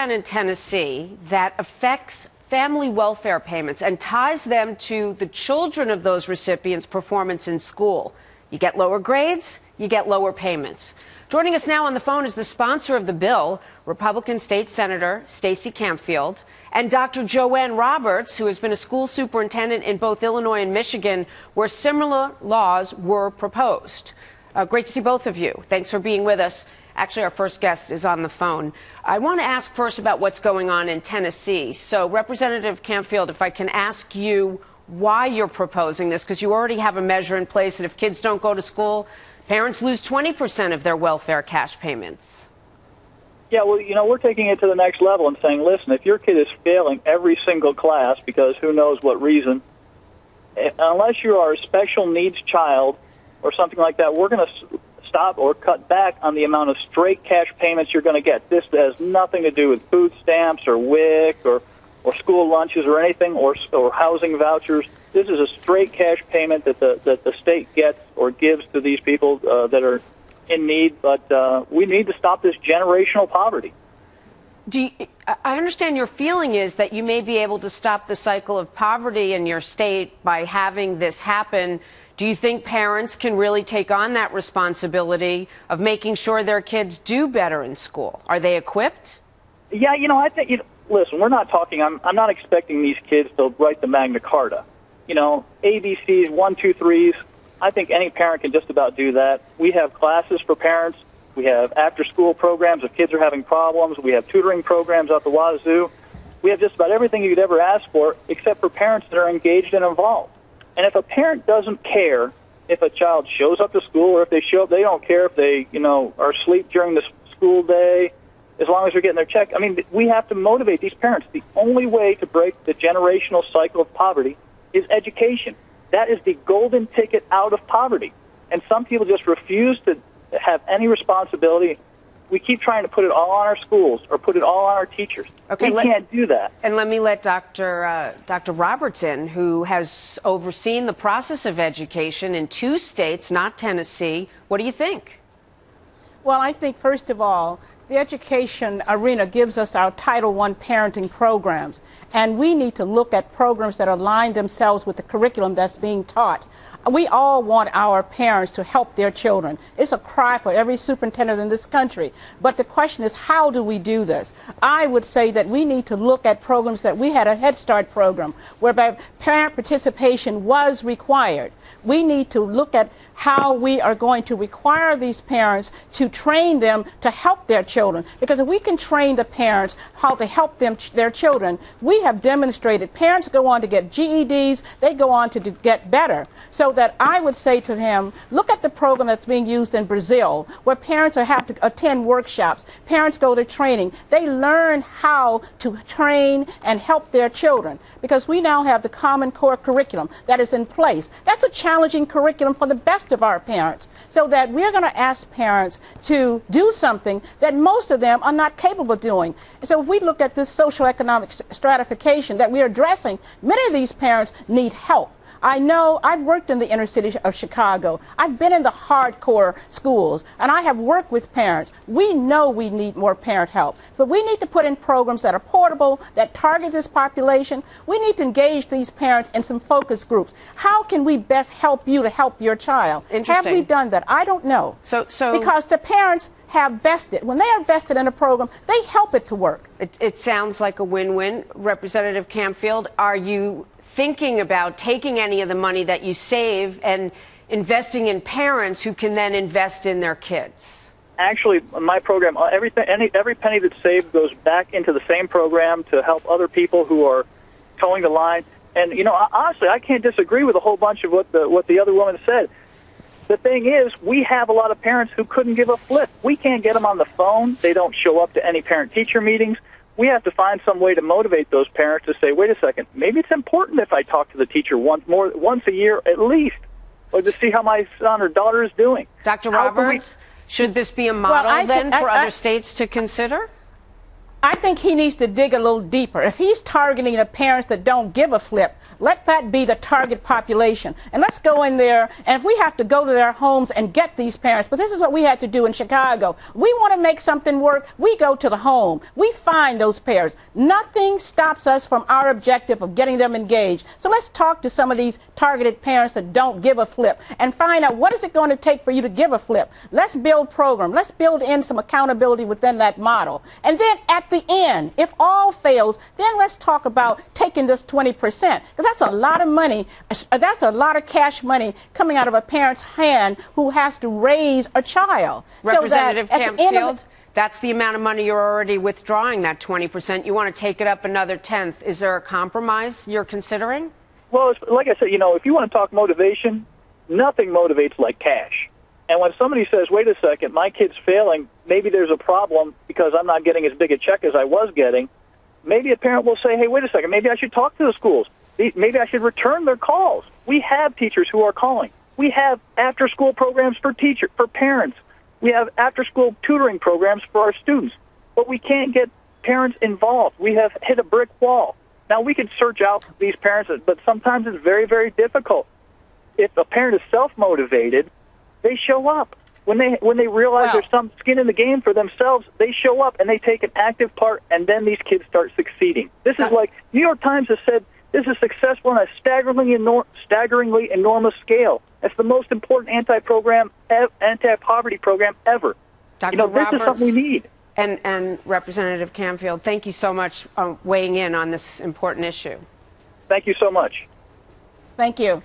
In Tennessee that affects family welfare payments and ties them to the children of those recipients' performance in school. You get lower grades, you get lower payments. Joining us now on the phone is the sponsor of the bill, Republican State Senator Stacey Campfield, and Dr. Joanne Roberts, who has been a school superintendent in both Illinois and Michigan, where similar laws were proposed. Great to see both of you. Thanks for being with us. Actually, our first guest is on the phone. I want to ask first about what's going on in Tennessee. So, Representative Campfield, if I can ask you why you're proposing this, because you already have a measure in place that if kids don't go to school, parents lose 20% of their welfare cash payments. Yeah, well, you know, we're taking it to the next level and saying, listen, if your kid is failing every single class because who knows what reason, unless you are a special needs child or something like that, we're going to stop or cut back on the amount of straight cash payments you're going to get. This has nothing to do with food stamps or WIC or school lunches or anything or housing vouchers. This is a straight cash payment that the state gets or gives to these people that are in need. But we need to stop this generational poverty. I understand your feeling is that you may be able to stop the cycle of poverty in your state by having this happen. Do you think parents can really take on that responsibility of making sure their kids do better in school? Are they equipped? Yeah, you know, I think, listen, we're not talking, I'm not expecting these kids to write the Magna Carta. You know, ABCs, 1, 2, 3s, I think any parent can just about do that. We have classes for parents. We have after-school programs if kids are having problems. We have tutoring programs out the wazoo. We have just about everything you'd ever ask for except for parents that are engaged and involved. And if a parent doesn't care if a child shows up to school or if they show up, they don't care if they, are asleep during the school day, as long as they're getting their check. I mean, we have to motivate these parents. The only way to break the generational cycle of poverty is education. That is the golden ticket out of poverty. And some people just refuse to have any responsibility. We keep trying to put it all on our schools or put it all on our teachers. Okay, we can't do that. And let me let Dr. Roberts in, who has overseen the process of education in 2 states, not Tennessee. What do you think? Well, I think, first of all, the education arena gives us our Title I parenting programs, and we need to look at programs that align themselves with the curriculum that's being taught. We all want our parents to help their children. It's a cry for every superintendent in this country. But the question is, how do we do this? I would say that we need to look at programs that we had a Head Start program whereby parent participation was required. We need to look at how we are going to require these parents to train them to help their children. Because if we can train the parents how to help their children, we have demonstrated parents go on to get GEDs, they go on to get better. So that I would say to him, look at the program that's being used in Brazil, where parents have to attend workshops, parents go to training, they learn how to train and help their children. Because we now have the Common Core curriculum that is in place. That's a challenging curriculum for the best of our parents, so that we're going to ask parents to do something that most of them are not capable of doing. And so if we look at this social economic stratification that we are addressing, many of these parents need help. I know I've worked in the inner city of Chicago. I've been in the hardcore schools, and I have worked with parents. We know we need more parent help, but we need to put in programs that are portable, that target this population. We need to engage these parents in some focus groups. How can we best help you to help your child? Have we done that? I don't know. So because the parents have vested. When they are vested in a program, they help it to work. It sounds like a win-win. Representative Campfield, are you thinking about taking any of the money that you save and investing in parents who can then invest in their kids? Actually, my program, every penny that's saved goes back into the same program to help other people who are towing the line. And, honestly, I can't disagree with a whole bunch of what the other woman said. The thing is, we have a lot of parents who couldn't give a flip. We can't get them on the phone. They don't show up to any parent-teacher meetings. We have to find some way to motivate those parents to say, wait a second, maybe it's important if I talk to the teacher once a year at least, or to see how my son or daughter is doing. Dr. Roberts, should this be a model for other states to consider? I think he needs to dig a little deeper. If he's targeting the parents that don't give a flip, let that be the target population. And let's go in there, and if we have to go to their homes and get these parents, but this is what we had to do in Chicago. We want to make something work, we go to the home. We find those parents. Nothing stops us from our objective of getting them engaged. So let's talk to some of these targeted parents that don't give a flip and find out what is it going to take for you to give a flip. Let's build program. Let's build in some accountability within that model. And then at the end, if all fails, then let's talk about taking this 20%. Because that's a lot of money. That's a lot of cash money coming out of a parent's hand who has to raise a child. Representative So that at the end of Campfield, that's the amount of money you're already withdrawing, that 20%. You want to take it up another tenth. Is there a compromise you're considering? Well, like I said, if you want to talk motivation, nothing motivates like cash. And when somebody says, wait a second, my kid's failing, maybe there's a problem because I'm not getting as big a check as I was getting, maybe a parent will say, hey, wait a second, maybe I should talk to the schools. Maybe I should return their calls. We have teachers who are calling. We have after-school programs for parents. We have after-school tutoring programs for our students. But we can't get parents involved. We have hit a brick wall. Now, we can search out these parents, but sometimes it's very, very difficult. If a parent is self-motivated, they show up. When they realize there's some skin in the game for themselves, they show up and they take an active part, and then these kids start succeeding. This is like New York Times has said this is successful on a staggeringly enormous scale. It's the most important anti-poverty program ever. Dr. This Roberts, is something we need. And Representative Campfield, thank you so much for weighing in on this important issue. Thank you so much. Thank you.